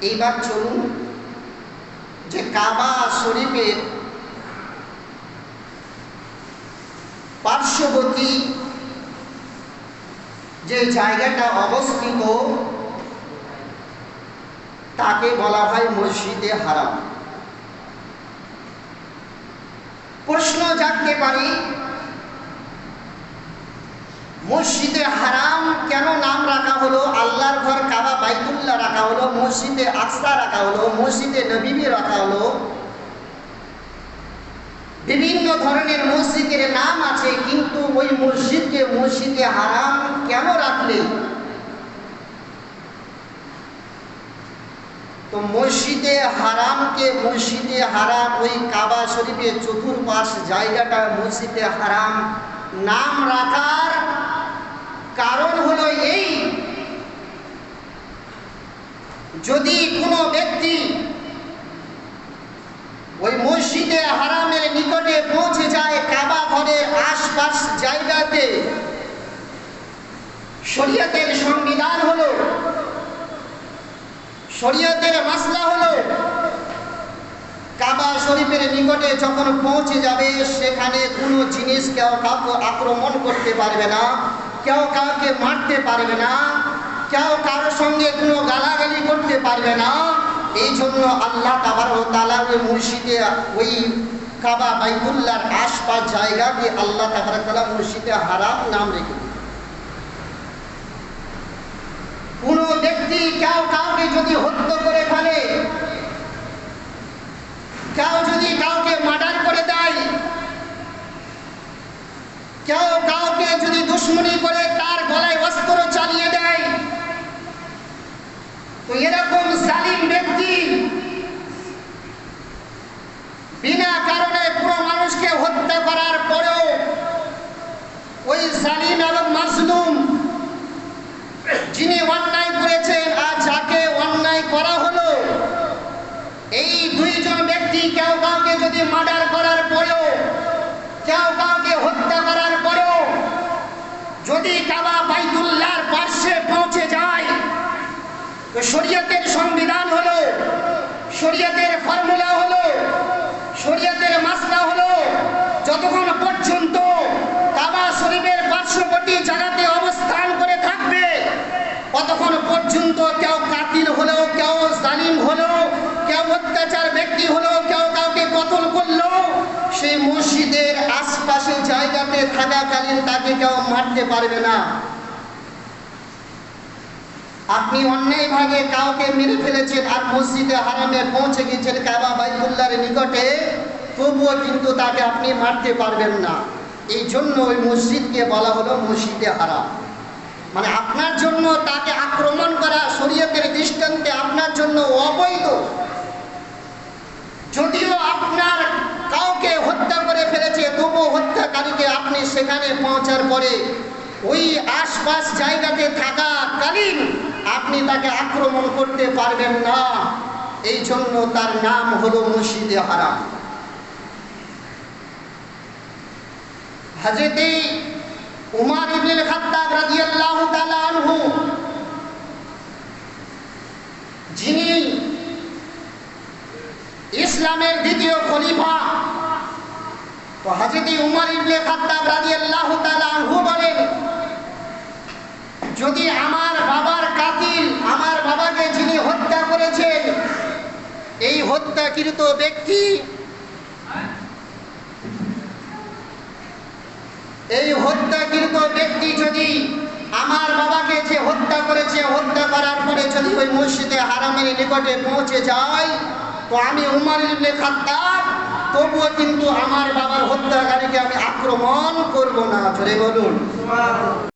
এইবার চলুন যে কাবা শরীফের পার্শ্ববর্তী যে জায়গাটা অবস্থিত তাকে বলা হয় মসজিদে হারাম। প্রশ্ন জাগতে পারে, মসজিদে হারাম কেন নাম রাখা হলো? আল্লাহর ঘর কাবা বাইতুল্লাহ রাখা হলো, মসজিদে আকসা রাখা হলো, মসজিদে নববী রাখা হলো। বিভিন্ন ধরনের মসজিদের নাম আছে, কিন্তু ওই মসজিদকে মসজিদে হারাম কেন রাখলে? তো মসজিদে হারামকে মসজিদে হারাম, ওই কাবা শরীফের চতুর্পাশ জায়গাটা মসজিদে হারাম নাম রাখার কারণ হলো এই, যদি কোনো ব্যক্তি ওই মসজিদে হারামের নিকটে পৌঁছে যায়, কাবা ঘরের আশপাশ জায়গাতে, শরীয়তের সংবিধান হলো, শরীয়তের মাসলা হলো, কাবা শরীফের নিকটে যখন পৌঁছে যাবে সেখানে কোনো জিনিস কেউ কাউকে আক্রমণ করতে পারবে না, কেউ কাউকে মারতে পারবে না, কেউ কারোর সঙ্গে কোনো গালাগালি করতে পারবে না। এই জন্য আল্লাহ তাবারক ওয়া তাআলা ওই মসজিদে, ওই কাবা বাইতুল্লাহর আশপাশ জায়গাকে আল্লাহ তাবারক ওয়া তাআলা মসজিদে হারাম নাম রেখে দিলেন। কোন ব্যক্তি কেউ কাউকে যদি হত্যা করে ফেলে, কেউ যদি কাউকে মার্ডার করে দেয়, কেউ কাউকে যদি দুশমনি করে তার গলায় অস্ত্র চালিয়ে দেয়, তো এরকম জালিম ব্যক্তি বিনা কারণে পুরো মানুষকে হত্যা করার পরেও ওই জালিম এবং মাজলুম যিনি অন্যায় করেছেন আর যাকে অন্যায় করা হলো, এই দুইজন ব্যক্তি কেউ কাউকে যদি মার্ডার করার পরেও, কেউ কাউকে হত্যা করার পরেও যদি কাবা বাইতুল্লাহর পার্শ্বে পৌঁছে যায়, তো শরীয়তের সংবিধান হলো, শরীয়তের ফর্মুলা হলো, শরীয়তের মাসলা হলো, যতক্ষণ পর্যন্ত কাবা শরীফের পার্শ্ববর্তী জায়গাতে অবস্থান করে থাকবে, ততক্ষণ পর্যন্ত কেউ কাতিল হলো, কেউ জালিম হলো, কেউ অত্যাচার ব্যক্তি হলো, কেউ কাউকে কতল করলো, সেই মসজিদের আশপাশে জায়গাতে থাকাকালীন তাকে কেউ মারতে পারবে না। আপনি অন্যায়ভাবে কাউকে মেরে ফেলেছেন আর মসজিদে হারামে পৌঁছে গেছেন কাবা বাইতুল্লাহর নিকটে, তবুও কিন্তু তাকে আপনি মারতে পারবেন না। এই জন্য ওই মসজিদকে বলা হলো মসজিদে হারাম। মানে আপনার জন্য তাকে আক্রমণ করা শরীয়তের দৃষ্টান্তে আপনার জন্য অবৈধ। যদিও আপনার কাউকে হত্যা করে ফেলেছে, তবুও হত্যাকারীকে আপনি সেখানে পৌঁছার পরে ওই আশপাশ জায়গাতে থাকাকালীন আপনি তাকে আক্রমণ করতে পারবেন না। এই জন্য তার নাম হলো মসজিদে হারাম। হযরত উমর ইবনে খাত্তাব রাদিয়াল্লাহু তাআলা আনহু, যিনি ইসলামের দ্বিতীয় খলিফা, তো হযরত উমর ইবনে খাত্তাব রাদিয়াল্লাহু তাআলা আনহু বলেন, যদি আমার বাবার কাতিল, আমার বাবাকে যিনি হত্যা করেছেন, এই হত্যাকৃত ব্যক্তি, এই হত্যাকৃত ব্যক্তি যদি আমার বাবাকে যে হত্যা করেছে, হত্যা করার পরে যদি ওই মসজিদে হারামের নিকটে পৌঁছে যায়, তো আমি উমর ইবনে খাত্তাব তবুও কিন্তু আমার বাবার হত্যাকারীকে আমি আক্রমণ করব না। জোরে বলুন।